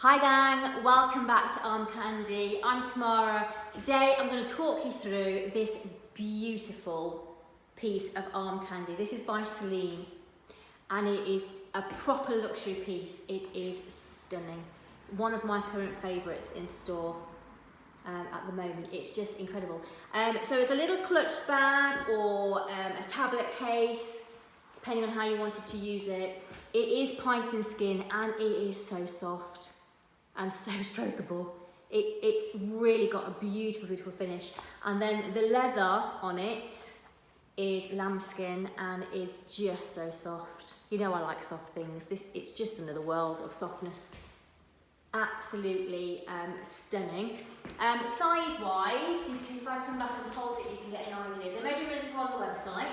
Hi gang, welcome back to Arm Candy. I'm Tamara. Today I'm going to talk you through this beautiful piece of arm candy. This is by Celine and it is a proper luxury piece. It is stunning. One of my current favourites in store at the moment. It's just incredible. So it's a little clutch bag or a tablet case, depending on how you wanted to use it. It is python skin and it is so soft and so strokeable. It's really got a beautiful, beautiful finish. And then the leather on it is lambskin and is just so soft. You know I like soft things. It's just another world of softness. Absolutely stunning. Size-wise, if I come back and hold it, you can get an idea. The measurements are on the website.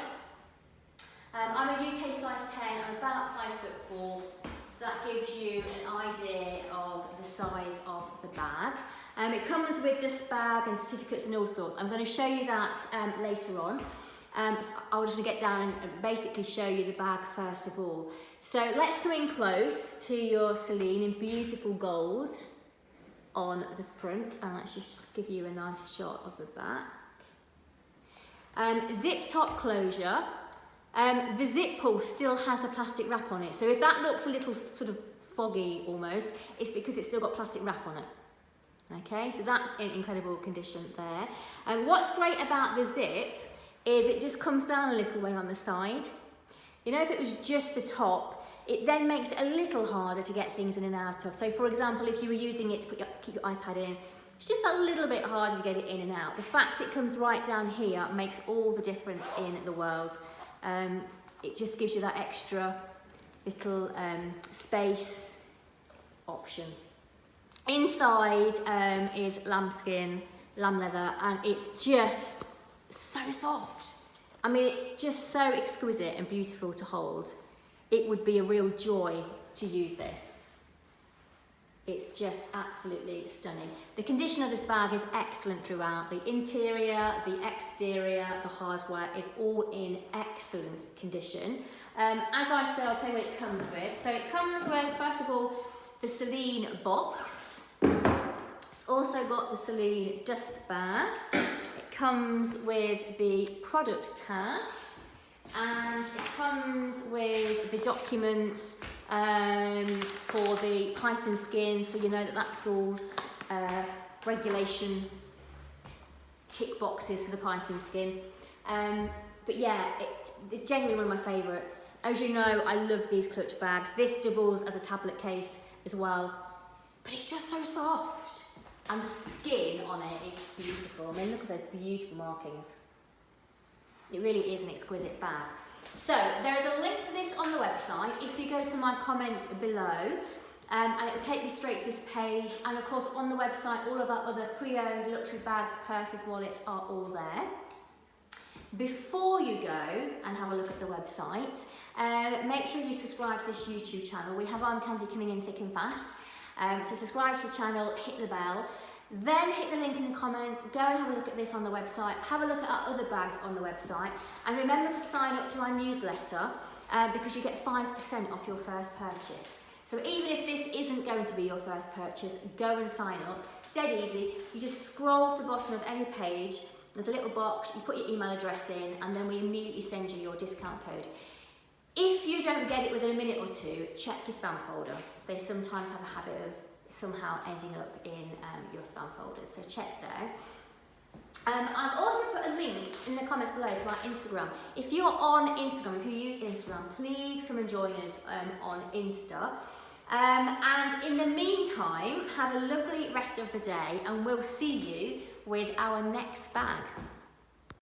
I'm a UK size 10, I'm about 5'4", so that gives you an idea of the size of the bag. It comes with dust bag and certificates and all sorts. I'm going to show you that later on. I was going to get down and basically show you the bag first of all. So let's come in close to your Celine in beautiful gold on the front, and let's just give you a nice shot of the back. Zip top closure. The zip pull still has a plastic wrap on it, so if that looks a little sort of foggy almost, it's because it's still got plastic wrap on it. Okay, so that's in incredible condition there. And what's great about the zip is it just comes down a little way on the side. You know, if it was just the top, it then makes it a little harder to get things in and out of. So for example, if you were using it to keep your iPad in, it's just a little bit harder to get it in and out. The fact it comes right down here makes all the difference in the world. It just gives you that extra little space option. Inside is lambskin, lamb leather, and it's just so soft. I mean, it's just so exquisite and beautiful to hold. It would be a real joy to use this. It's just absolutely stunning. The condition of this bag is excellent throughout. The interior, the exterior, the hardware is all in excellent condition. As I said, I'll tell you what it comes with. So it comes with, first of all, the Celine box. It's also got the Celine dust bag. It comes with the product tag. And it comes with the documents for the python skin, so you know that that's all regulation tick boxes for the python skin. But yeah, it's genuinely one of my favourites. As you know, I love these clutch bags. This doubles as a tablet case as well, but it's just so soft. And the skin on it is beautiful. I mean, look at those beautiful markings. It really is an exquisite bag. So there is a link to this on the website. If you go to my comments below, and it will take you straight to this page. And of course on the website, all of our other pre-owned luxury bags, purses, wallets are all there. Before you go and have a look at the website, make sure you subscribe to this YouTube channel. We have Arm Candy coming in thick and fast. So subscribe to the channel, hit the bell. Then hit the link in the comments, go and have a look at this on the website, have a look at our other bags on the website, and remember to sign up to our newsletter because you get 5% off your first purchase. So even if this isn't going to be your first purchase, go and sign up. It's dead easy. You just scroll to the bottom of any page, there's a little box, you put your email address in, and then we immediately send you your discount code. If you don't get it within a minute or two, check your spam folder. They sometimes have a habit of somehow ending up in your spam folders, so check there. I've also put a link in the comments below to our Instagram. If you're on Instagram, if you use Instagram, please come and join us on Insta. And in the meantime, have a lovely rest of the day and we'll see you with our next bag.